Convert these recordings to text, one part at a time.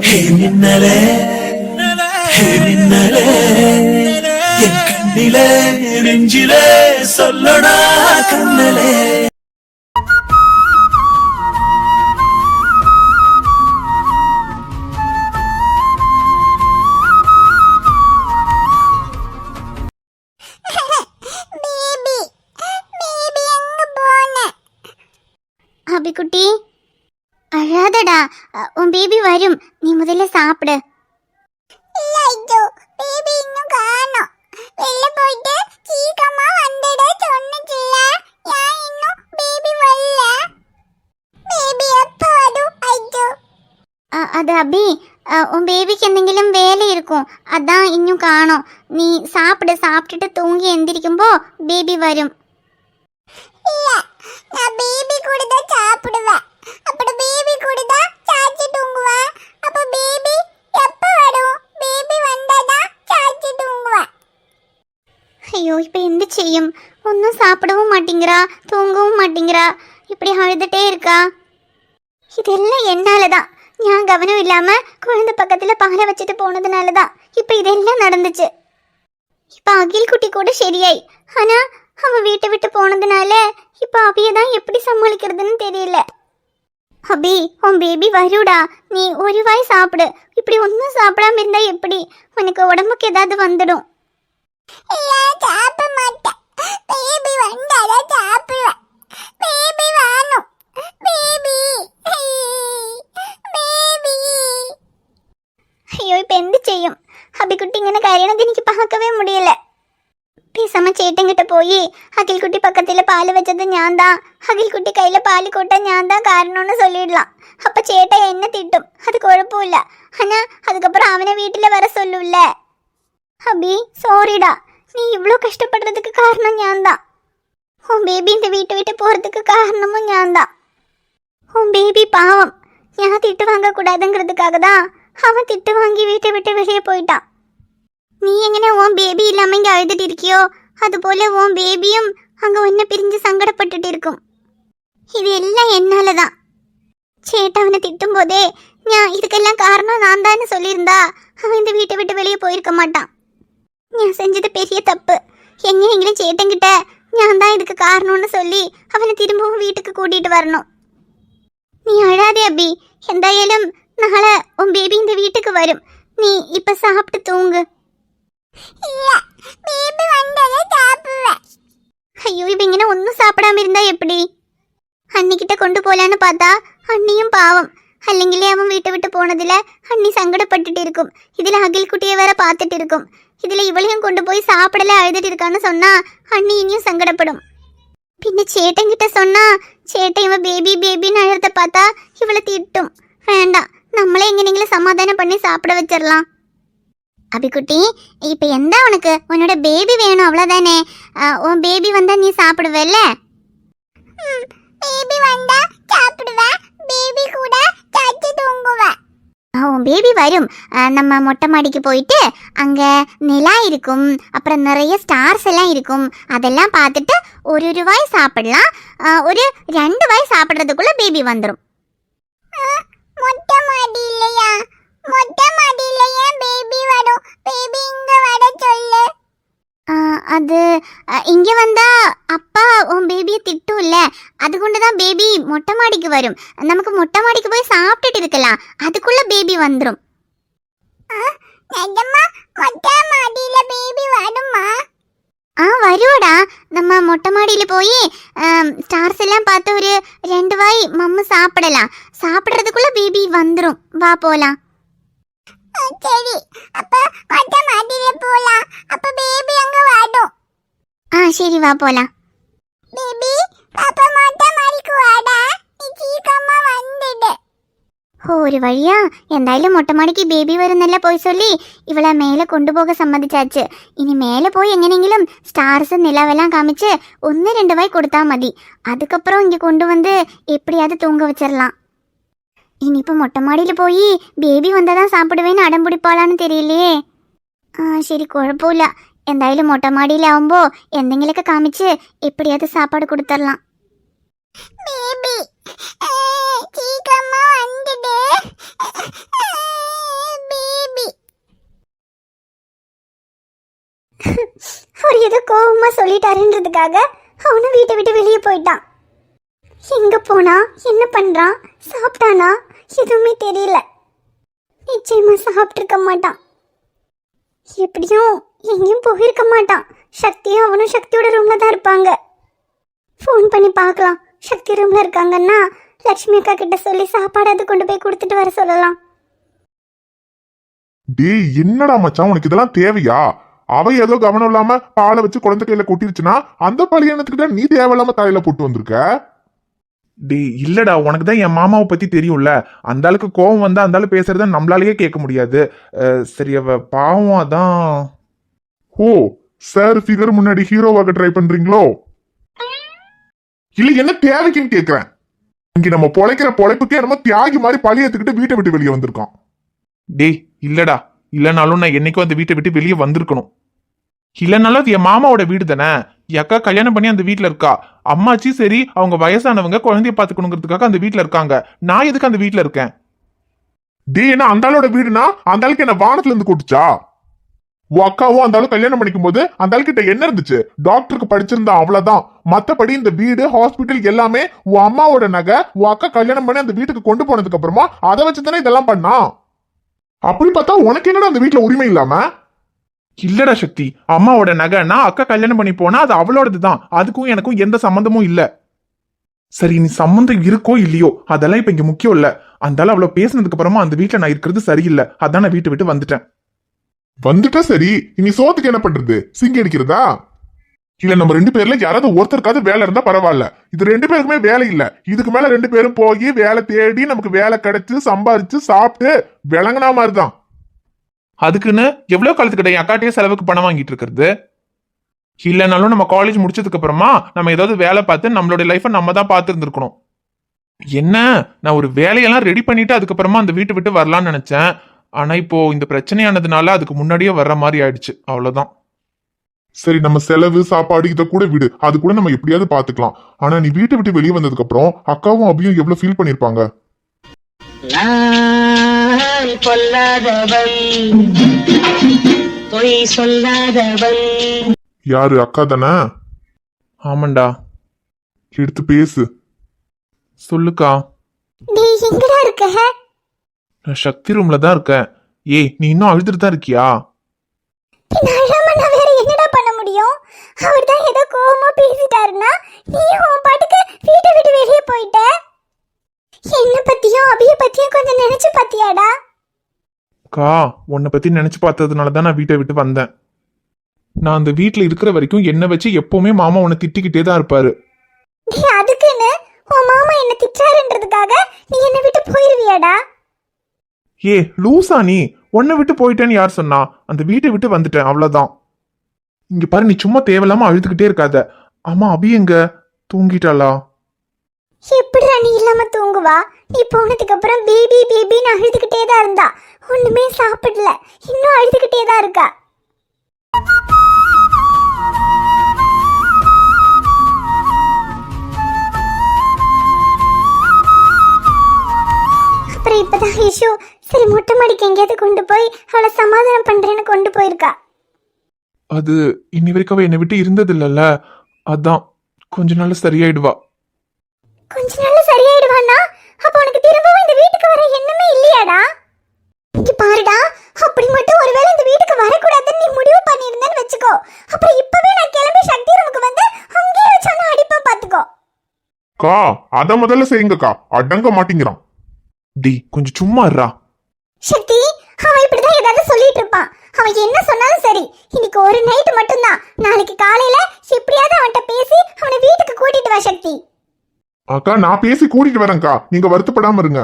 மின்னலே மின்னலே என் கண்ணிலே நெஞ்சிலே சொல்லடா கண்ணலே. அபிக்குட்டி அழாதடா, உன் பேபி வரும், நீ முதல்ல சாப்பிடு. அது அபி, உன் பேபிக்கு എന്തെങ്കിലും வேலை இருக்கும், அதான் இன்னும் காணோம். நீ சாப்பிடு, சாப்பிட்டுட்டு தூங்கி எந்திரிக்கும்போ பேபி வரும். நான் பேபி கூட தான் சாப்பிடுவேன். அப்புறம் பேபி கூட தான் சாச்சி தூங்குவேன். அப்ப பேபி எப்ப வரும்? பேபி வந்தாதான் சாச்சி தூங்குவேன். ஐயோ, இப்போ என்ன செய்யும்? ஒன்றும் சாப்பிடவும் மாட்டேங்கிறா, தூங்கவும் மாட்டேங்கிறா, இப்படி அழுதுட்டே இருக்கா. இதெல்லாம் என்னால தான். நான் கவனம் இல்லாம குழந்தை பக்கத்துல பாலை வச்சுட்டு போனதுனால தான் இப்போ இதெல்லாம் நடந்துச்சு. இப்போ அகில் குட்டி கூட சரியாய், ஆனா அவன் வீட்டை விட்டு போனதுனால இப்போ அபியை தான் எப்படி சமாளிக்கிறதுன்னு தெரியல. அபி, உன் பேபி வருடா, நீ ஒரு வாய் சாப்பிடு. இப்படி ஒன்றும் சாப்பிடாம இருந்தா எப்படி? உனக்கு உடம்புக்கு ஏதாவது வந்துடும். சாப்பிட மாட்டேன். பேபி வந்தாதான் சாப்பிடுவேன். பேபி வேணும். Baby baby. ஐயோ, இப்போ என்ன செய்யும்? அபி குட்டி இങ്ങനെ கரையணது எனக்கு பார்க்கவே முடியல. பேசாம சேட்டங்கிட்ட போய் அகில் குட்டி பக்கத்துல பால் வச்சது ஞான் தான், அகில் குட்டி கையில பால் கொட்ட ஞான் தான் காரணம்னு சொல்லிடலாம். அப்ப சேட்டை என்ன திட்டும், அது குழப்பம் இல்ல. ஆனா அதுக்கப்புறம் அவனை வீட்டுல வர சொல்லுல்ல. அபி சாரிடா, நீ இவ்வளோ கஷ்டப்படுறதுக்கு காரணம் ஞான் தான். உன் பேபி இந்த வீட்டை விட்டு போறதுக்கு காரணமும் ஞான் தான். உன் பேபி பாவம், ஞான் திட்டு வாங்க கூடாதுங்கிறதுக்காக தான் அவன் திட்டு வாங்கி வீட்டை விட்டு வெளியே போயிட்டான். நீ எങ്ങനെ உன் பேபி இல்லாம இங்க அழுதுட்டு இருக்கியோ, அது போல உன் பேபியும் அங்க ஒன்ன பிரிஞ்சு சங்கடப்பட்டுட்டு இருக்கும். இது எல்லாம் என்னாலதான். சேட்டை அவனை திட்டும் போதே நான் இதுக்கெல்லாம் காரணம் நான் தான் சொல்லியிருந்தா அவன் இந்த வீட்டை விட்டு வெளியே போயிருக்க மாட்டான். நான் செஞ்சது பெரிய தப்பு. எங்கெങ്കിലും சேட்டங்கிட்ட நான் தான் இதுக்கு காரணம்னு சொல்லி அவனை திரும்பவும் வீட்டுக்கு கூட்டிட்டு வரணும். நீ அழாதே அபி, எந்தாயாலும் நாளை உன் பேபி இந்த வீட்டுக்கு வரும். நீ இப்ப சாப்பிட்டு தூங்கு. பேபி வந்தாதான் சாப்பிடுவேன். ஐயோ, இவ இങ്ങനെ ஒன்றும் சாப்பிடாம இருந்தா எப்படி? அன்னிக்கிட்ட கொண்டு போலான்னு பார்த்தா அண்ணியும் பாவம். அல்லங்கிலே அவன் வீட்டை விட்டு போனதுல அண்ணி சங்கடப்பட்டுட்டு இருக்கும். இதுல அகில் குட்டியை வேற பார்த்துட்டு இருக்கும். இதுல இவளையும் கொண்டு போய் சாப்பிடல அழுதுட்டு இருக்கான்னு சொன்னா அண்ணி இனியும் சங்கடப்படும். பின்ன சேட்டங்கிட்ட சொன்னா சேட்டை இவன் பேபி பேபின்னு அழுறத பார்த்தா இவளை திட்டும். வேண்டாம், நம்மளே எங்கനെങ്കിലും சமாதானம் பண்ணி சாப்பிட வச்சிடலாம். அபிக்குட்டி, இப்ப எந்த உனக்கு உன்னோட பேபி வேணும் அவ்வளவுதானே? உன் பேபி வந்தா நீ சாப்பிடுவல்ல? பேபி வந்தா சாப்பிடுவேன். பேபி கூட சாச்சி தூங்குவேன். உன் பேபி வரும். நம்ம மொட்டை மாடிக்கு போயிட்டு அங்க நிலா இருக்கும், அப்புறம் நிறைய ஸ்டார்ஸ் எல்லாம் இருக்கும். அதெல்லாம் பார்த்துட்டு ஒரு வாய் சாப்பிடலாம். ஒரு 2 வாய் சாப்பிட்றதுக்குள்ள பேபி வந்துடும். மொட்டை மாடி இல்லையா? மொட்டை மாடியில ஏன் பேபி வரும்? பேபி இங்க வர சொல்லு. அது இங்க வந்தா அப்பா உன் பேபியை திட்டும் இல்ல, அது கொண்டுதான் பேபி மொட்டை மாடிக்கு வரும். நமக்கு மொட்டை மாடிக்கு போய் சாப்பிட்டுட்டு இருக்கலாம், அதுக்குள்ள பேபி வந்துடும். நிஜமா மொட்டை மாடியில பேபி வருமா? வருவடா. நம்ம மொட்டை மாடியில போய் ஸ்டார்ஸ் எல்லாம் பார்த்து ஒரு 2 வாய் மம்மு சாப்பிடலாம். சாப்பிட்றதுக்குள்ள பேபி வந்துடும். வா போலாம். சரி, அப்ப மொட்டை மாடியில போலாம். அப்ப பேபி அங்க வரும். சரி, வா போலாம். பேபி, பாப்பா மொட்டை மாடிக்கு வாடா. நீ சீக்கிரமா வந்துடு. ஒரு வழியா എന്തായാലും மொட்டை மாடிக்கு பேபி வருന്നല്ല போய் சொல்லி இவளை மேலே கொண்டு போக சம்மதிச்சாச்சு. இனி மேலே போய் எங்கനെങ്കിലും ஸ்டார்ஸ் நிலாவெல்லாம் காமிச்சு 1-2 வாய் கொடுத்தா மதி. அதுக்கப்புறம் இங்கே கொண்டு வந்து எப்படியாவது தூங்க வச்சிடலாம். இனிப்போ மொட்டை மாடியில் போய் பேபி வந்தால் தான் சாப்பிடுவேன்னு அடம் பிடிப்பாளான்னு தெரியலையே. சரி, குழப்பம் இல்லை. എന്തായാലും மொட்டை மாடியிലാവുമ്പോൾ എന്തെങ്കിലുമൊക്കെ കാമിച്ച് எப்படியாவது சாப்பாடு கொடுத்துடலாம். பேபி சீக்கிரமா வந்துடு. மாமா சொல்லிட்டாருன்றதுக்காக அவனும் வீட்டை விட்டு வெளியே போயிட்டான். எங்க போனா, என்ன பண்றான், சாப்பிட்டானா எதுவுமே தெரியல. நிச்சயமா சாப்பிட்டிருக்க மாட்டான். எப்படியும் எங்கேயும் போயிருக்க மாட்டான். சக்தியும் அவனும் சக்தியோட ரூம்ல தான் இருப்பாங்க. ஃபோன் பண்ணி பார்க்கலாம். சக்தி ரூம்ல இருக்காங்கன்னா லட்சுமி அக்கா கிட்ட சொல்லி சாப்பாடாவது கொண்டு போய் கொடுத்துட்டு வர சொல்லலாம். டேய் என்னடா மச்சான், உனக்கு இதெல்லாம் தேவையா? அவ ஏதோ கவனம் இல்லாம பாலை வச்சு குழந்தை கையில கொட்டிருச்சுன்னா அந்த பழியனத்துக்கு தான் நீ தேவையில்லாம தலையில போட்டு வந்திருக்க. டேய் இல்லடா, உனக்கு தான் என் மாமாவை பத்தி தெரியும்ல. அந்த ஆளுக்கு கோவம் வந்தா அந்த ஆளு பேசுறத நம்மளாலேயே கேட்க முடியாது. சரி, அவ பாவம் அதான். ஓ, சார் ஃபிகர் முன்னாடி ஹீரோவாக ட்ரை பண்றீங்களோ? இல்ல என்ன தேவைக்குன்னு கேக்குறேன். இங்க நம்ம பொழைக்கிற பொழைப்புக்கே நம்ம தியாகி மாதிரி பழி ஏத்துக்கிட்டு வீட்டை விட்டு வெளியே வந்திருக்கோம். டேய் இல்லடா, இல்லனாலும் நான் என்னைக்கும் அந்த வீட்டை விட்டு வெளியே வந்திருக்கணும். இல்லனாலும் அது என் மாமாவோட வீடு தானே. என் அக்கா கல்யாணம் பண்ணி அந்த வீட்டுல இருக்கா. அம்மாச்சி சரி, அவங்க வயசானவங்க குழந்தைய பாத்துக்கணுங்கிறதுக்காக அந்த வீட்டுல இருக்காங்க. நான் எதுக்கு அந்த வீட்டுல இருக்கேன்? டேய் என்ன அந்த ஆளோட வீடுனா அந்த ஆளுக்கு என்ன வானத்துல இருந்து கூட்டுச்சா? உன் அக்காவும் அந்த ஆளு கல்யாணம் பண்ணிக்கும் போது அந்த ஆளு கிட்ட என்ன இருந்துச்சு? டாக்டருக்கு படிச்சிருந்தா அவ்வளவுதான். மத்தபடி இந்த வீடு, ஹாஸ்பிட்டல் எல்லாமே உன் அம்மாவோட நகை. உன் அக்கா கல்யாணம் பண்ணி அந்த வீட்டுக்கு கொண்டு போனதுக்கு அப்புறமா அதை வச்சுதானே இதெல்லாம் பண்ணா. அப்படி பார்த்தா உனக்கு என்னடா அந்த வீட்டுல உரிமை இல்லாம? இல்லடா சக்தி, அம்மாவோட நகைன்னா அக்கா கல்யாணம் பண்ணி போனா அது அவளோடது தான். அதுக்கும் எனக்கும் எந்த சம்மந்தமும் இல்ல. சரி, நீ சம்மந்தம் இருக்கோ இல்லையோ அதெல்லாம் இப்ப இங்க முக்கியம் இல்ல. அந்த ஆளு அவ்வளவு பேசினதுக்கு அப்புறமா அந்த வீட்டுல நான் இருக்கிறது சரியில்லை. அதான் நான் வீட்டை விட்டு வந்துட்டேன். வந்துட்டா சரி, இனி சோத்துக்கு என்ன பண்றது? சிங்கி அடிக்கிறதா? இல்ல நம்ம ரெண்டு பேர்ல யாராவது ஒருத்தருக்காவது வேலை இருந்தா பரவாயில்ல. இது ரெண்டு பேருக்குமே வேலை இல்ல. இதுக்கு மேல ரெண்டு பேரும் போய் வேலை தேடி நமக்கு வேலை கிடைச்சு சம்பாரிச்சு சாப்பிட்டு விளங்கினா மாதிரிதான். அதுக்குன்னு எவ்வளவு காலத்துக்கிட்ட என் அக்காட்டையே செலவுக்கு பணம் வாங்கிட்டு இருக்கிறது? இல்லைனாலும் நம்ம காலேஜ் முடிச்சதுக்கு அப்புறமா நம்ம ஏதாவது வேலை பார்த்து நம்மளோட லைஃபை நம்ம தான் பார்த்து இருந்திருக்கணும். என்ன, நான் ஒரு வேலையெல்லாம் ரெடி பண்ணிட்டு அதுக்கப்புறமா அந்த வீட்டை விட்டு வரலாம்னு நினைச்சேன். ஆனா இப்போ இந்த பிரச்சனையானதுனால அதுக்கு முன்னாடியே வர்ற மாதிரி ஆயிடுச்சு. அவ்வளவுதான். சரி, நம்ம செலவு சாப்பாடு இதை கூட விடு, அது கூட நம்ம எப்படியாவது பாத்துக்கலாம். ஆனா நீ வீட்டை விட்டு வெளியே வந்ததுக்கு அப்புறம் அக்காவும் அபியும் எவ்வளவு ஃபீல் பண்ணிருப்பாங்க. நான் பொல்லாதவன், பொய் சொல்லாதவன். யாரு, அக்கா தானே? ஆமாண்டா. எடுத்து பேசு. சொல்லுக்கா. நீ எங்கடா இருக்க? நான் சக்தி ரூம்ல தான் இருக்கேன். ஏய், நீ இன்னும் அழுதுட்டு தான் இருக்கியா? நான் வேற என்னடா பண்ண முடியும்? அவர் தான் ஏதோ கோவமா பேசிட்டாருன்னா நீயும் உன் பாட்டுக்கு வீட்டை விட்டு வெளியே போயிட்ட. என்ன பத்தியும் அபிய பத்தியும் கொஞ்சம் நினைச்சு பாத்தியாடா? கா, உன்னை பத்தி நினைச்சு பார்த்ததுனால தான் நான் வீட்டை விட்டு வந்தேன். நான் அந்த வீட்டுல இருக்கிற வரைக்கும் என்ன வச்சு எப்பவுமே மாமா உன்னை திட்டிக்கிட்டே தான் இருப்பாரு. அதுக்குன்னு உன் மாமா என்ன திட்டாருன்றதுக்காக நீ என்ன விட்டு போயிருவியாடா? ஏ லூசா நீ? உன்னை விட்டு போயிட்டேன்னு யார் சொன்னா? அந்த வீட்டை விட்டு வந்துட்டேன், அவ்வளவுதான். இங்க பாரு, நீ சும்மா தேவையில்லாம அழுதுகிட்டே இருக்காத. ஆமா, அபி எங்க? தூங்கிட்டாளா? எப்படிடா நீ இல்லாம தூங்குவா? நீ போனதுக்கு அப்புறம் பேபி பேபின்னு அழுதுகிட்டே தான் இருந்தா. ஒண்ணுமே சாப்பிடல, இன்னும் அழுதுகிட்டே தான் இருக்கா. அப்புறம் இப்பதான் இஷு சரி மொட்டை மாடிக்கு எங்கேயாவது கொண்டு போய் அவளை சமாதானம் பண்றேன்னு கொண்டு போயிருக்கா. அது இன்னி வரைக்கும் அவ என்னை விட்டு இருந்தது இல்லல்ல, அதான் கொஞ்ச நாள்ல சரியாயிடுவா. கொஞ்ச நாள்ல சரியாயிடுவானா? அப்ப உனக்கு திரும்பவும் இந்த வீட்டுக்கு வர எண்ணமே இல்லையாடா? இங்க பாருடா, அப்படி மட்டும் ஒருவேளை இந்த வீட்டுக்கு வரக்கூடாதுன்னு நீ முடிவு பண்ணியிருந்தேன்னு வச்சுக்கோ. அப்புறம் இப்பவே நான் கிளம்பி சக்தி ரூமுக்கு வந்து அங்கேயே வச்சானு அடிப்பா பாத்துக்கோ. கா, அத முதல்ல செய்யுங்கக்கா, அடங்க மாட்டேங்கிறான். டி கொஞ்சம் சும்மா இருடா. சக்தி, அவன் இப்படிதான் ஏதாவது சொல்லிட்டு இருப்பான். அவன் என்ன சொன்னாலும் சரி, இன்னைக்கு ஒரு நைட் மட்டும்தான். நாளைக்கு காலையில எப்படியாவது அவன்கிட்ட பேசி அவனை வீட்டுக்கு கூட்டிட்டு வா சக்தி. அக்கா, நான் பேசி கூட்டிட்டு வரேன்க்கா, நீங்க வருத்தப்படாம இருங்க.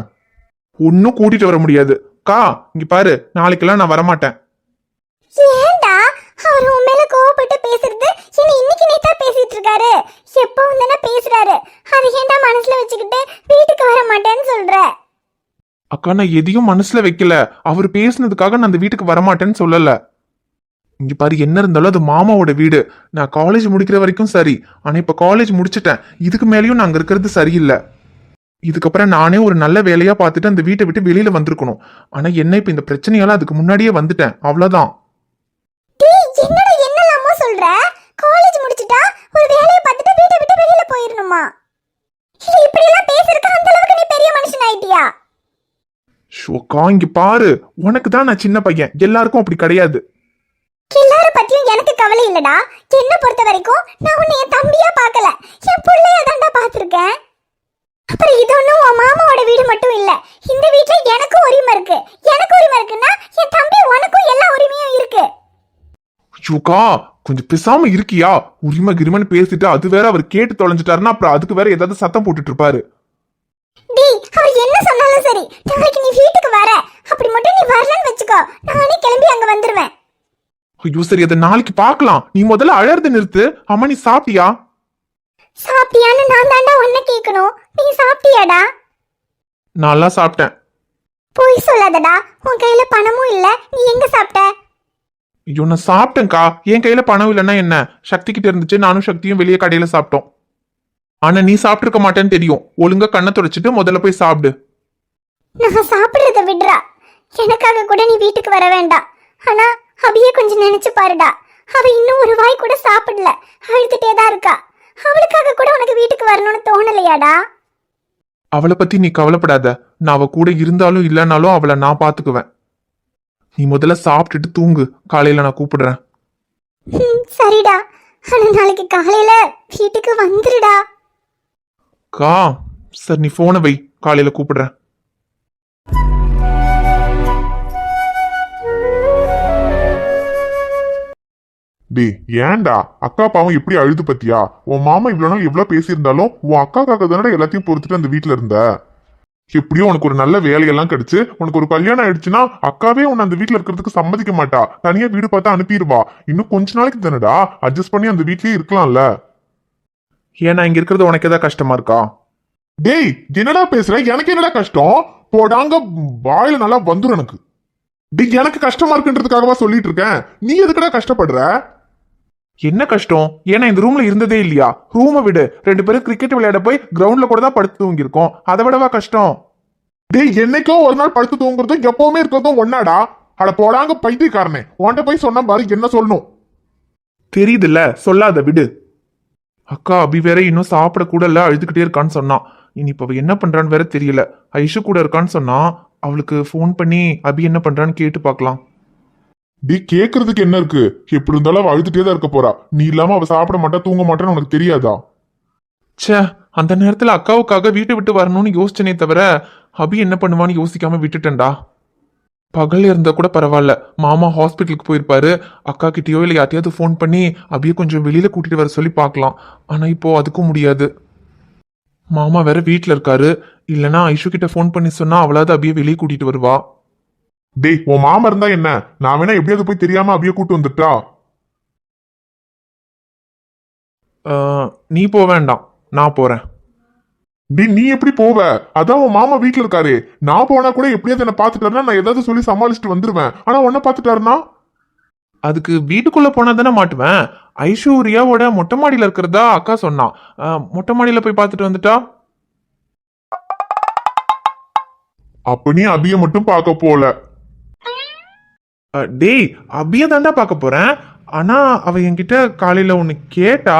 ஒன்னும் கூட்டிட்டு வர முடியாது. கா, இங்க பாரு, நாளைக்கெல்லாம் நான் வரமாட்டேன். ஏன்டா அவர் உன் மேல கோவப்பட்டு பேசுறது? என்ன இன்னைக்கு நேத்தா பேசிட்டு இருக்காரு? எப்பவும் தானே பேசுறாரு. அதை ஏன்டா மனசுல வச்சுக்கிட்டு வீட்டுக்கு வர மாட்டேன்னு சொல்ற? அக்கா, நான் எதையும் மனசுல வைக்கல. அவர் பேசுனதுக்காக நான் அந்த வீட்டுக்கு வரமாட்டேன்னு சொல்லல. இங்க பாரு, என்ன இருந்தாலும் அது மாமாவோட வீடு. நான் காலேஜ் முடிக்கிற வரைக்கும் சரி. ஆனா இப்ப காலேஜ் முடிச்சிட்டேன். இதுக்கு மேலேயும் நான் அங்க இருக்கிறது சரியில்லை. இதுக்கப்புறம் நானே ஒரு நல்ல வேலையா பார்த்துட்டு அந்த வீட்டை விட்டு வெளியில வந்திருக்கணும். ஆனா என்ன இப்ப இந்த பிரச்சனையால அதுக்கு முன்னாடியே வந்துட்டேன், அவ்வளவுதான். என்னடா என்னலாமோ சொல்ற? காலேஜ் ஒரு வேலையை பார்த்துட்டு வீட்டை விட்டு வெளியில போயிடணுமா? இப்படி எல்லாம் பேசுறதுக்கு அந்த அளவுக்கு நீ பெரிய மனுஷன் ஆயிட்டியா? அக்கா இங்க பாரு, உனக்கு தான் நான் சின்ன பையன், எல்லாருக்கும் அப்படி கிடையாது. எல்லாரும் பத்தியும் எனக்கு கவலை இல்லடா. என்ன பொறுத்த வரைக்கும் நான் உன்னை என் தம்பியா பார்க்கல, என் பிள்ளையா தான்டா பார்த்திருக்கேன். அப்புறம் இது ஒண்ணும் உன் மாமாவோட வீடு மட்டும் இல்ல, இந்த வீட்டுல எனக்கும் உரிமை இருக்கு. எனக்கு உரிமை இருக்குன்னா என் தம்பி உனக்கும் எல்லா உரிமையும் இருக்கு. அக்கா கொஞ்சம் பேசாம இருக்கியா? உரிமை கிரிமன்னு பேசிட்டு அது வேற அவர் கேட்டு தொலைஞ்சிட்டாருன்னா அப்புறம் அதுக்கு வேற ஏதாவது சத்தம் போட்டுட்டு இருப்பாரு. டேய், அவர் என்ன சொன்னாலும் சரி, நாளைக்கு நீ வீட்டுக்கு வர. அப்படி மட்டும் நீ வரலன்னு வெச்சுக்கோ, நானே கிளம்பி அங்க வந்துருவேன். ஐயோ சரி, அதை நாளைக்கு பார்க்கலாம். நீ முதல்ல அழறது நிறுத்து. அம்மா நீ சாப்பிட்டியா? சாப்பிட்டியான்னு நான் தாண்டா உன்னை கேட்கணும். நீ சாப்பிட்டியாடா? நல்லா சாப்பிட்டேன். போய் சொல்லாதடா, உன் கையில பணமும் இல்ல. நீ எங்க சாப்பிட்ட? ஐயோ நான் சாப்பிட்டேன்க்கா. என் கையில பணம் இல்லைன்னா என்ன, சக்தி கிட்ட இருந்துச்சு. நானும் சக்தியும் வெளியே கடையில சாப்பிட்டோம். ஆனா நீ சாப்பிட்டுருக்க மாட்டேன்னு தெரியும். ஒழுங்கா கண்ணை துடைச்சிட்டு முதல்ல போய் சாப்பிடு. நான் சாப்பிடுறத விடுறா. எனக்காக கூட நீ வீட்டுக்கு வர வேண்டாம். ஆனா அபிய கொஞ்சம் நினைச்சு பாருடா. அவ இன்னும் ஒரு வாய் கூட சாப்பிடல, அழுதுட்டே தான் இருக்கா. அவளுக்காக கூட உனக்கு வீட்டுக்கு வரணும்னு தோணலையாடா? அவளை பத்தி நீ கவலைப்படாத. நான் அவ கூட இருந்தாலும் இல்லைனாலும் அவளை நான் பாத்துக்குவேன். நீ முதல்ல சாப்பிட்டுட்டு தூங்கு, காலையில நான் கூப்பிடுறேன். சரிடா, ஆனா நாளைக்கு காலையில வீட்டுக்கு வந்துருடா. கா சரி, நீ போனை வை, காலையில கூப்பிடுறேன். டேய் ஏன்டா அக்கா பாவம் இப்படி அழுது பத்தியா? உன் மாமா இவ்வளவு நாள் எவ்வளவு பேசியிருந்தாலும் உன் அக்காக்காக தானே எல்லாத்தையும் பொறுத்துட்டு அந்த வீட்டுல இருந்த. எப்படியோ உனக்கு ஒரு நல்ல வேலையெல்லாம் கிடைச்சு உனக்கு ஒரு கல்யாணம் ஆயிடுச்சுன்னா அக்காவே உன்னை அந்த வீட்டுல இருக்கிறதுக்கு சம்மதிக்க மாட்டா. தனியா வீடு பார்த்தா அனுப்பிடுவா. இன்னும் கொஞ்ச நாளைக்கு தானடா அட்ஜஸ்ட் பண்ணி அந்த வீட்லயே இருக்கலாம்ல. ஏன்னா இங்க இருக்கிறது உனக்கு ஏதாவது கஷ்டமா இருக்கா? டேய் என்னடா பேசுற? எனக்கு என்னடா கஷ்டம்? போடாங்க வாயில நல்லா வந்துடும் எனக்கு. டேய் எனக்கு கஷ்டமா இருக்குன்றதுக்காகவா சொல்லிட்டு இருக்கேன்? நீ எதுக்குடா கஷ்டப்படுற? என்ன கஷ்டம்? ஏன்னா இந்த ரூம்ல இருந்ததே இல்லையா? ரூமை விடு, 2 பேரும் கிரிக்கெட் விளையாட போய் கிரவுண்ட்ல கூட தான் படுத்து தூங்கி இருக்கோம். அதை விடவா கஷ்டம்? டேய் என்னைக்கோ ஒரு நாள் படுத்து தூங்குறதும் எப்பவுமே இருக்கிறதும் ஒன்னாடா? அட போடாங்க பைத்தியக்காரனே, உன்கிட்ட போய் சொன்ன பாரு என்ன சொல்லணும். தெரியுதுல்ல, சொல்லாத விடு. அக்கா அபி வேற இன்னும் சாப்பிட கூட இல்ல, அழுதுகிட்டே இருக்கான்னு சொன்னான். இனி இப்ப அவ என்ன பண்றான்னு வேற தெரியல. ஐஷு கூட இருக்கான்னு சொன்னா. அவளுக்கு ஃபோன் பண்ணி அபி என்ன பண்றான்னு கேட்டு பார்க்கலாம். டி கேக்குறதுக்கு என்ன இருக்கு? எப்படி இருந்தாலும் அவ அழுதுட்டே தான் இருக்க போறா. நீ இல்லாம அவ சாப்பிட மாட்டா தூங்க மாட்டான்னு உனக்கு தெரியாதா? ச்சே, அந்த நேரத்துல அக்காவுக்காக வீட்டை விட்டு வரணும்னு யோசிச்சனே தவிர அபி என்ன பண்ணுவான்னு யோசிக்காம விட்டுட்டேன்டா. பகல் இருந்தா கூட பரவாயில்ல, மாமா ஹாஸ்பிட்டலுக்கு போயிருப்பாரு. அக்கா கிட்டயோ இல்லை யார்ட்டையாவது ஃபோன் பண்ணி அபியை கொஞ்சம் வெளியில கூட்டிட்டு வர சொல்லி பார்க்கலாம். ஆனா இப்போ அதுக்கும் முடியாது. மாமா வேற வீட்டுல இருக்காரு. இல்லைன்னா ஐஷு கிட்ட ஃபோன் பண்ணி சொன்னா அவளாவது அபியை வெளியே கூட்டிட்டு வருவா. டேய் உன் மாமா இருந்தா என்ன? நான் வேணா எப்படியாவது போய் தெரியாம அபிய கூட்டு வந்துட்டா. நீ போக வேண்டாம், நான் போறேன். டேய் நீ எப்படி போவ? அதான் உன் மாமா வீட்டுல இருக்காரு. நான் போனா கூட எப்படியாவது என்ன பாத்துட்டாருன்னா நான் ஏதாவது சொல்லி சமாளிச்சுட்டு வந்துருவேன். ஆனா உன்ன பாத்துட்டாருன்னா அதுக்கு வீட்டுக்குள்ள போனா தானே மாட்டுவேன். ஐஷு ரியாவோட மொட்டை மாடியில இருக்கிறதா அக்கா சொன்னா. மொட்டை மாடியில போய் பார்த்துட்டு வந்துட்டா. அப்ப நீ அபிய மட்டும் பார்க்க போல. டேய் அபிய தாண்டா பார்க்க போறேன். ஆனா அவ என்கிட்ட காலையில ஒன்னு கேட்டா,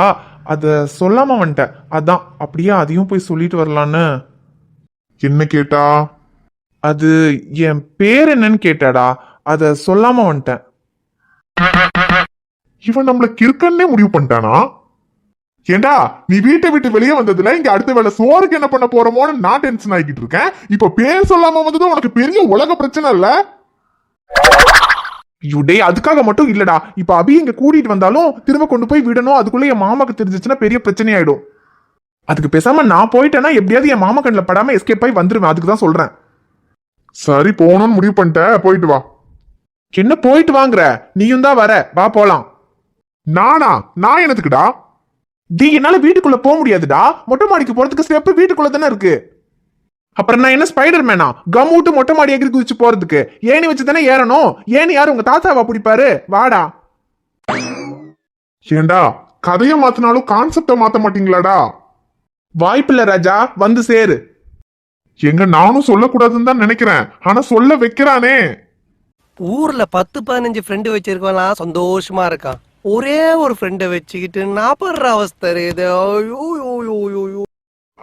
அத சொல்லாம வந்துட்டேன். அதான் அப்படியே அதையும் போய் சொல்லிட்டு வரலான்னு. என்ன கேட்டா? அது என் பேர் என்னன்னு கேட்டாடா, அத சொல்லாம வந்துட்டேன். இவன் நம்மள கிறுக்கன்னே முடிவு பண்ணிட்டானா? ஏண்டா நீ வீட்டை விட்டு வெளியே வந்ததுல இங்க அடுத்த வேலை சோறுக்கு என்ன பண்ண போறோமோன்னு நான் டென்ஷன் ஆகிட்டு இருக்கேன். இப்ப பேர் சொல்லாம வந்தது உனக்கு பெரிய உலக பிரச்சனை இல்ல? யுடே அதுக்காக மட்டும் இல்லடா. இப்ப அபி இங்க கூட்டிட்டு வந்தாலும் திரும்ப கொண்டு போய் விடணும். அதுக்குள்ள என் மாமாக்கு தெரிஞ்சிச்சுன்னா பெரிய பிரச்சனை ஆயிடும். அதுக்கு பேசாம நான் போயிட்டேன்னா எப்படியாவது என் மாமா கண்ணில் படாம எஸ்கேப் ஆகி வந்துருவேன். அதுக்கு தான் சொல்றேன். சரி போகணும்னு முடிவு பண்ணிட்ட, போயிட்டு வா. என்ன போயிட்டு வாங்குற? நீயும் தான் வர, வா போலாம். நானா? நான் என்னத்துக்குடா? டி என்னால வீட்டுக்குள்ள போக முடியாதுடா. மொட்டை மாடிக்கு போறதுக்கு ஸ்டெப் வீட்டுக்குள்ள தானே இருக்கு. அப்புறம் நான் என்ன ஸ்பைடர் மேனா கம் விட்டு மொட்டை மாடி எகிரி குதிச்சு போறதுக்கு? ஏணி வச்சு தானே ஏறணும். ஏணி யாரு உங்க தாத்தாவா பிடிப்பாரு? வாடா. ஏண்டா கதைய மாத்தினாலும் கான்செப்ட மாத்த மாட்டீங்களாடா? வாய்ப்பில்ல ராஜா, வந்து சேரு. எங்க நானும் சொல்லக்கூடாதுன்னு தான் நினைக்கிறேன். ஆனா சொல்ல வைக்கிறானே. ஊர்ல 10-15 ஃப்ரெண்டு வச்சிருக்கலாம், சந்தோஷமா இருக்கான். ஒரே ஒரு ஃப்ரெண்டை வச்சுக்கிட்டு நான் படுற அவஸ்தை இது. ஐயோ, ஐயோ, ஐயோ, ஐயோ, ஐயோ.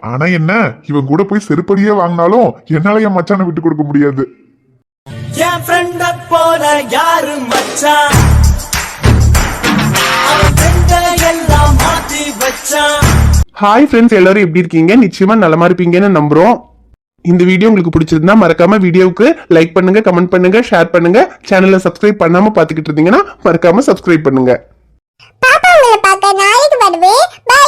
ஆனா என்ன, இவன் கூட போய் செருப்படியே வாங்கினாலும் என்னால என் மச்சானை விட்டு கொடுக்க முடியாது. என் ஃப்ரெண்ட போல யாரு மச்சான், அவன் ஃப்ரெண்ட எல்லாம் மாத்தி வச்சான். ஹாய் ஃப்ரெண்ட்ஸ், எல்லாரும் எப்படி இருக்கீங்க? நிச்சயமா நலமா இருப்பீங்கன்னு நம்புறோம். இந்த வீடியோ உங்களுக்கு பிடிச்சிருந்தா மறக்காம வீடியோவுக்கு லைக் பண்ணுங்க, கமெண்ட் பண்ணுங்க, ஷேர் பண்ணுங்க. சேனலை சப்ஸ்கிரைப் பண்ணாம பாத்துக்கிட்டு இருந்தீங்கன்னா மறக்காம சப்ஸ்கிரைப் பண்ணுங்க. பாப்பா உங்களை பார்க்க நாளைக்கு வருவேன். பை.